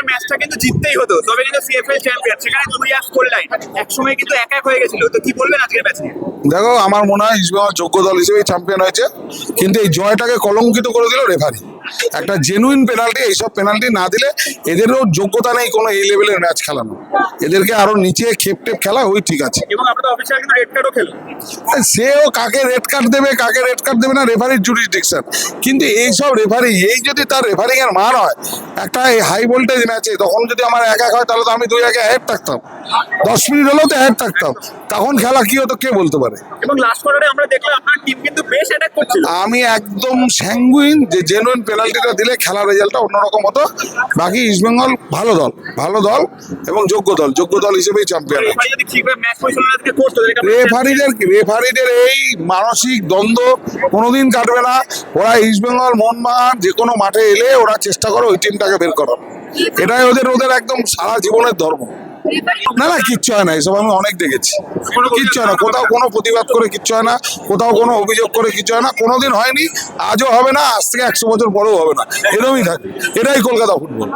ম্যাচটা কিন্তু জিততেই হতো, তবে কিন্তু সিএফএল চ্যাম্পিয়ন, সেখানে 2 স্কোর লাইন একসময় কিন্তু 1-1 হয়ে গেছিল। তো কি বলবেন আজকের ম্যাচ নিয়ে? দেখো, আমার মনে হয় ইস্টবেঙ্গল যোগ্য দল হিসেবেই চ্যাম্পিয়ন হয়েছে, কিন্তু এই জয়টাকে কলঙ্কিত করে দিল রেফারি। একটা জেনুইন পেনাল্টি, এইসব পেনাল্টি না দিলে এদেরও যোগ্যতা নেই কোনো এই লেভেলের ম্যাচ খেলানো। এদেরকে আরো নিচে খেপ টেপ খেলা ওই ঠিক আছে। এবং আমরা তো অফিসিয়াল কিন্তু রেড কার্ডও খেলো। সেও কাকে রেড কার্ড দেবে কাকে রেড কার্ড দেবে না রেফারির জুরিসডিকশন, কিন্তু এইসব রেফারি, এই যদি তার রেফারিং এর মান হয়, একটা এই হাই ভোল্টেজ ম্যাচে তখন যদি আমার 1-1 হয়, তাহলে তো আমি 2-1 হেড থাকতাম, 10 মিনিট হলেও তো হেড থাকতাম, তখন খেলা কি হতো কে বলতে পারে। এবং লাস্ট কোয়ার্টারে আমরা দেখলাম আপনার টিম কিন্তু বেশ অ্যাটাক করছিল। আমি একদম স্যাঙ্গুইন যে জেনুইন পেনাল্টিটা দিলে খেলার রেজাল্টটা অন্যরকম হতো। বাকি ইস্টবেঙ্গল ভালো দল এবং যোগ্য দল হিসেবেই চ্যাম্পিয়ন। রেফারি যদি ঠিকভাবে ম্যাচ পরিচালনা আজকে করতো, রেফারিদের এই মানসিক দ্বন্দ্ব কোনোদিন কাটবে না। ওরা ইস্টবেঙ্গল মোহনবাগান যে কোনো মাঠে এলে ওরা চেষ্টা করে ওই টিমটাকে বের করার, এটাই ওদের একদম সারা জীবনের ধর্ম। না কিচ্ছু হয় না, এসব আমি অনেক দেখেছি, কিচ্ছু হয় না। কোথাও কোনো প্রতিবাদ করে কিচ্ছু হয় না, কোথাও কোনো অভিযোগ করে কিচ্ছু হয় না, কোনোদিন হয়নি, আজও হবে না, আজ থেকে 100 বছর পরেও হবে না, এরকমই থাকে। এটাই কলকাতা ফুটবল।